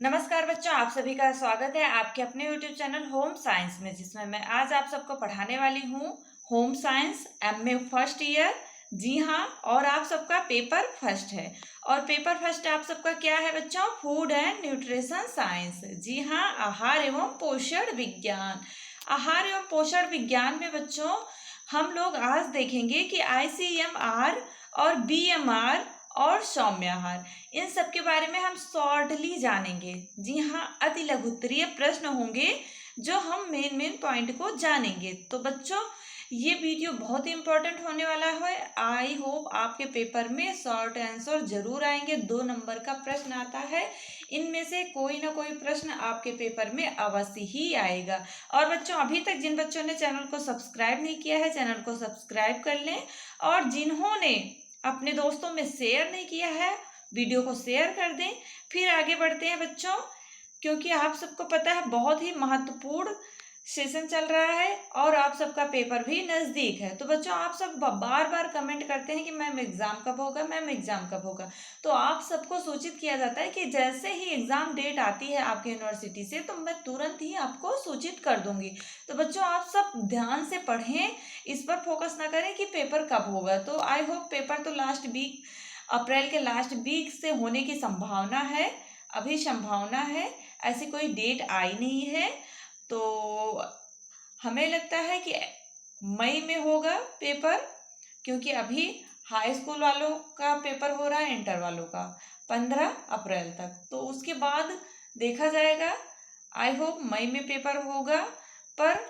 नमस्कार बच्चों, आप सभी का स्वागत है आपके अपने YouTube चैनल होम साइंस में, जिसमें मैं आज आप सबको पढ़ाने वाली हूँ home science MA first year. जी हाँ, और आप सबका पेपर फर्स्ट है। और पेपर फर्स्ट आप सबका क्या है बच्चों? Food and nutrition science. जी हाँ, आहार एवं पोषण विज्ञान। आहार एवं पोषण विज्ञान में बच्चों हम लोग आज देखेंगे कि ICMR और BMR और सौम्य आहार, इन सब के बारे में हम शॉर्टली जानेंगे। जी हाँ, अति लघु उत्तरीय प्रश्न होंगे जो हम मेन पॉइंट को जानेंगे। तो बच्चों, ये वीडियो बहुत ही इंपॉर्टेंट होने वाला है। आई होप आपके पेपर में शॉर्ट आंसर जरूर आएंगे। 2 नंबर का प्रश्न आता है, इनमें से कोई ना कोई प्रश्न आपके पेपर में अवश्य ही आएगा। और बच्चों, अभी तक जिन बच्चों ने चैनल को सब्सक्राइब नहीं किया है, चैनल को सब्सक्राइब कर लें। और जिन्होंने अपने दोस्तों में शेयर नहीं किया है, वीडियो को शेयर कर दें। फिर आगे बढ़ते हैं बच्चों, क्योंकि आप सबको पता है बहुत ही महत्वपूर्ण सेशन चल रहा है और आप सबका पेपर भी नज़दीक है। तो बच्चों, आप सब बार बार कमेंट करते हैं कि मैम एग्ज़ाम कब होगा, मैम एग्ज़ाम कब होगा। तो आप सबको सूचित किया जाता है कि जैसे ही एग्ज़ाम डेट आती है आपके यूनिवर्सिटी से, तो मैं तुरंत ही आपको सूचित कर दूंगी। तो बच्चों, आप सब ध्यान से पढ़ें, इस पर फोकस ना करें कि पेपर कब होगा। तो आई होप पेपर तो लास्ट वीक, अप्रैल के लास्ट वीक से होने की संभावना है। अभी संभावना है, ऐसी कोई डेट आई नहीं है। तो हमें लगता है कि मई में होगा पेपर, क्योंकि अभी हाई स्कूल वालों का पेपर हो रहा है, इंटर वालों का 15 अप्रैल तक। तो उसके बाद देखा जाएगा। आई होप मई में पेपर होगा, पर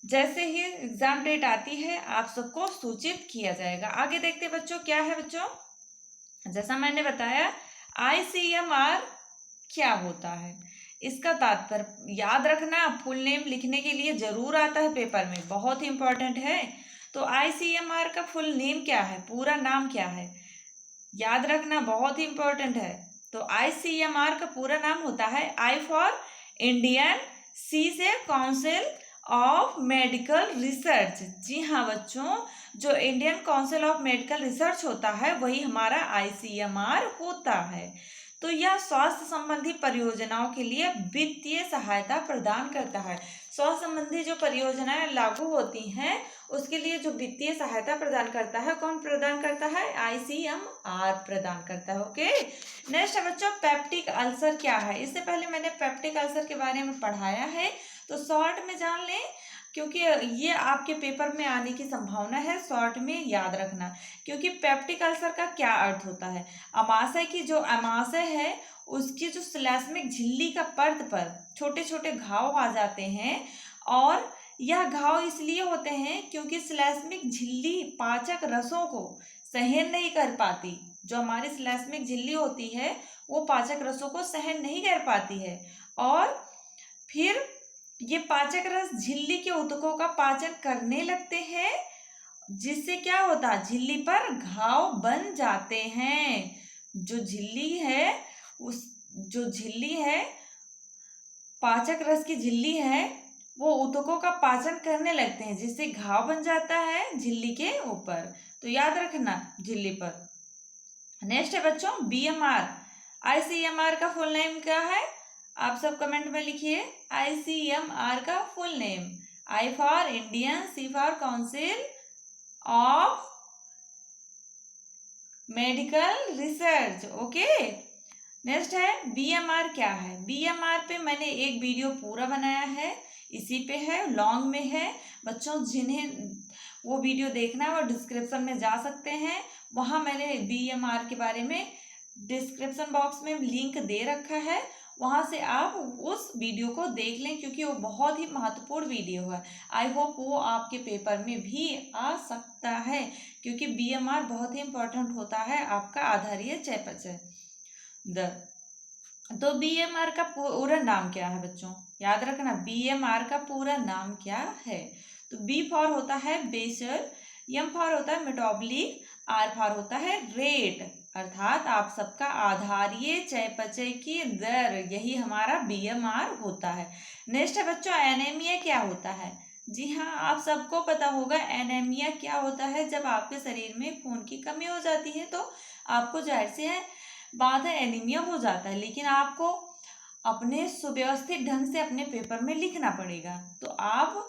जैसे ही एग्जाम डेट आती है आप सबको सूचित किया जाएगा। आगे देखते बच्चों, क्या है बच्चों, जैसा मैंने बताया ICMR क्या होता है, इसका तात्पर्य याद रखना। फुल नेम लिखने के लिए जरूर आता है पेपर में, बहुत ही इंपॉर्टेंट है। तो ICMR का फुल नेम क्या है, पूरा नाम क्या है, याद रखना, बहुत ही इंपॉर्टेंट है। तो ICMR का पूरा नाम होता है आई फॉर इंडियन, सी से काउंसिल ऑफ मेडिकल रिसर्च। जी हाँ बच्चों, जो Indian council of medical research होता है वही हमारा ICMR होता है। तो यह स्वास्थ्य संबंधी परियोजनाओं के लिए वित्तीय सहायता प्रदान करता है। स्वास्थ्य संबंधी जो परियोजनाएं लागू होती हैं उसके लिए जो वित्तीय सहायता प्रदान करता है, कौन प्रदान करता है? ICMR प्रदान करता है। ओके, नेक्स्ट है बच्चों, पेप्टिक अल्सर क्या है। इससे पहले मैंने पेप्टिक अल्सर के बारे में पढ़ाया है, तो शॉर्ट में जान लें, क्योंकि ये आपके पेपर में आने की संभावना है। शॉर्ट में याद रखना, क्योंकि पेप्टिक अल्सर का क्या अर्थ होता है। अमाशय की जो अमाशय है उसकी जो श्लेष्मिक झिल्ली का परत पर छोटे छोटे घाव आ जाते हैं, और यह घाव इसलिए होते हैं क्योंकि श्लेष्मिक झिल्ली पाचक रसों को सहन नहीं कर पाती। जो हमारी श्लेष्मिक झिल्ली होती है वो पाचक रसों को सहन नहीं कर पाती है, और फिर ये पाचक रस झिल्ली के ऊतकों का पाचन करने लगते हैं, जिससे क्या होता है, झिल्ली पर घाव बन जाते हैं। जो झिल्ली है, उस जो झिल्ली है, पाचक रस की झिल्ली है, वो ऊतकों का पाचन करने लगते हैं, जिससे घाव बन जाता है झिल्ली के ऊपर। तो याद रखना, झिल्ली पर। नेक्स्ट है बच्चों BMR। ICMR का फुल नेम क्या है, आप सब कमेंट में लिखिए। ICMR का full name, I for Indian, C for council of medical research. Okay, next है BMR क्या है। BMR पे मैंने एक वीडियो पूरा बनाया है, इसी पे है, लॉन्ग में है। बच्चों, जिन्हें वो वीडियो देखना है वो डिस्क्रिप्शन में जा सकते हैं, वहाँ मैंने BMR के बारे में डिस्क्रिप्शन बॉक्स में लिंक दे रखा है, वहाँ से आप उस वीडियो को देख लें, क्योंकि वो बहुत ही महत्वपूर्ण वीडियो है। आई होप वो आपके पेपर में भी आ सकता है, क्योंकि BMR बहुत ही इंपॉर्टेंट होता है आपका आधारीय चयापचय दर। तो BMR का पूरा नाम क्या है बच्चों, याद रखना, BMR का पूरा नाम क्या है। तो B फॉर होता है बेसल, M फॉर होता है मेटाबॉलिक, R फॉर होता है रेट, अर्थात आप सबका आधारीय चयापचय की दर, यही हमारा BMR होता है। नेक्स्ट है बच्चों, एनीमिया क्या होता है। जी हाँ, आप सबको पता होगा एनीमिया क्या होता है। जब आपके शरीर में खून की कमी हो जाती है तो आपको जाहिर से है बात है एनीमिया हो जाता है, लेकिन आपको अपने सुव्यवस्थित ढंग से अपने पेपर में लिखना पड़ेगा। तो आप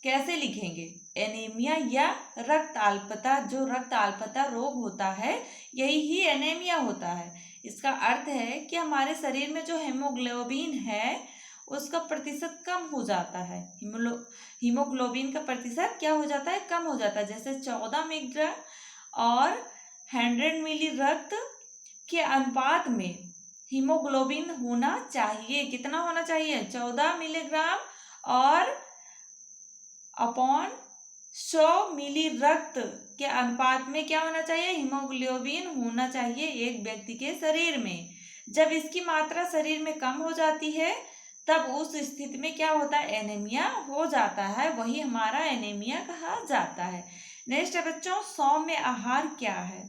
कैसे लिखेंगे? एनीमिया या रक्त अल्पता, जो रक्त अल्पता रोग होता है यही ही एनीमिया होता है। इसका अर्थ है कि हमारे शरीर में जो हेमोग्लोबिन है उसका प्रतिशत कम हो जाता है। हीमोग्लोबिन का प्रतिशत क्या हो जाता है? कम हो जाता है। जैसे 14 मिलीग्राम और 100 मिली रक्त के अनुपात में हीमोग्लोबिन होना चाहिए। कितना होना चाहिए? 14 मिलीग्राम और अपॉन 100 मिली रक्त के अनुपात में क्या होना चाहिए? हीमोग्लोबिन होना चाहिए एक व्यक्ति के शरीर में। जब इसकी मात्रा शरीर में कम हो जाती है तब उस स्थिति में क्या होता है? एनीमिया हो जाता है। वही हमारा एनीमिया कहा जाता है। नेक्स्ट है बच्चों, सौम्य आहार क्या है?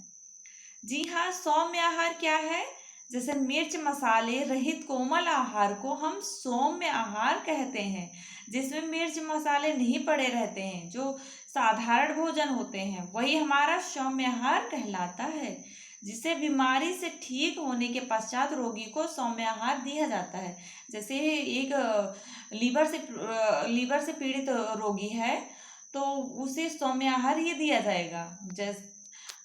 जी हाँ, सौम्य आहार क्या है? जैसे मिर्च मसाले रहित कोमल आहार को हम सौम्य आहार कहते हैं, जिसमें मिर्च मसाले नहीं पड़े रहते हैं, जो साधारण भोजन होते हैं, वही हमारा सौम्य आहार कहलाता है। जिसे बीमारी से ठीक होने के पश्चात रोगी को सौम्य आहार दिया जाता है। जैसे एक लीवर से पीड़ित रोगी है तो उसे सौम्य आहार ये दिया जाएगा। जैसे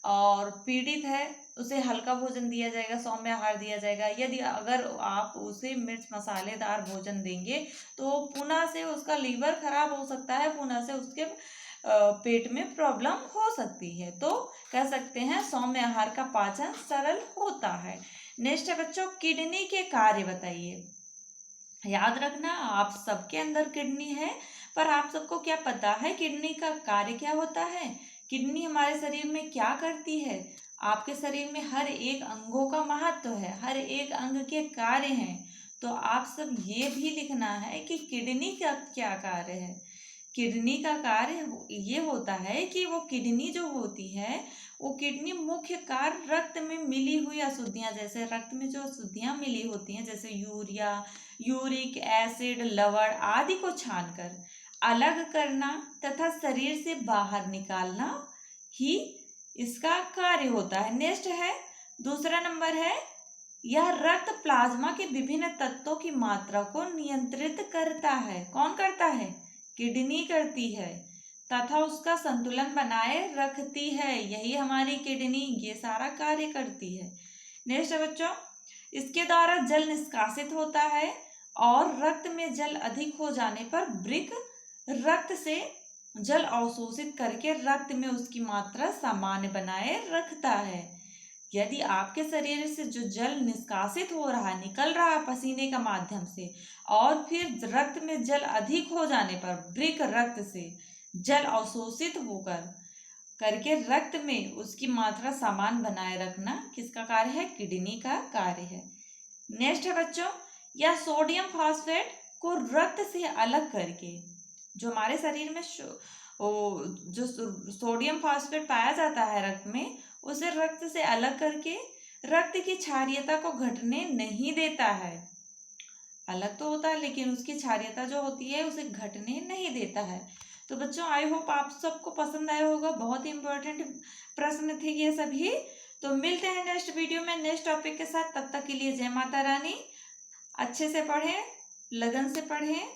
और पीड़ित है उसे हल्का भोजन दिया जाएगा, सौम्य आहार दिया जाएगा। यदि अगर आप उसे मिर्च मसालेदार भोजन देंगे तो पुनः से उसका लीवर खराब हो सकता है, पुनः से उसके पेट में प्रॉब्लम हो सकती है। तो कह सकते हैं सौम्य आहार का पाचन सरल होता है। नेक्स्ट है बच्चों, किडनी के कार्य बताइए। याद रखना आप सबके अंदर किडनी है, पर आप सबको क्या पता है किडनी का कार्य क्या होता है? किडनी हमारे शरीर में क्या करती है? आपके शरीर में हर एक अंगों का महत्व है, हर एक अंग के कार्य हैं। तो आप सब ये भी लिखना है कि किडनी का क्या कार्य है। किडनी का कार्य ये होता है कि वो किडनी जो होती है, वो किडनी मुख्य कार्य रक्त में मिली हुई अशुद्धियां, जैसे रक्त में जो अशुद्धियां मिली होती हैं, जैसे यूरिया, यूरिक एसिड, लवण आदि को छानकर अलग करना तथा शरीर से बाहर निकालना ही इसका कार्य होता है। नेक्स्ट है, दूसरा नंबर है, यह रक्त प्लाज्मा के विभिन्न तत्वों की मात्रा को नियंत्रित करता है। कौन करता है? किडनी करती है, तथा उसका संतुलन बनाए रखती है। यही हमारी किडनी ये सारा कार्य करती है। नेक्स्ट बच्चों, इसके द्वारा जल निष्कासित होता है और रक्त में जल अधिक हो जाने पर वृक्क रक्त से जल अवशोषित करके रक्त में उसकी मात्रा सामान्य बनाए रखता है। यदि आपके शरीर से जो जल निष्कासित हो रहा है, निकल रहा है पसीने का माध्यम से, और फिर रक्त में जल अधिक हो जाने पर वृक्क रक्त से जल अवशोषित होकर करके रक्त में उसकी मात्रा समान बनाए रखना किसका कार्य है? किडनी का कार्य है। नेक्स्ट है बच्चों, यह सोडियम फॉस्फेट को रक्त से अलग करके, जो हमारे शरीर में जो सोडियम फॉस्फेट पाया जाता है रक्त में, उसे रक्त से अलग करके रक्त की क्षारीयता को घटने नहीं देता है। अलग तो होता है लेकिन उसकी क्षारीयता जो होती है उसे घटने नहीं देता है। तो बच्चों आई होप आप सबको पसंद आया होगा। बहुत ही इंपॉर्टेंट प्रश्न थे ये सभी। तो मिलते हैं नेक्स्ट वीडियो में नेक्स्ट टॉपिक के साथ। तब तक के लिए जय माता रानी। अच्छे से पढ़ें, लगन से पढ़ें।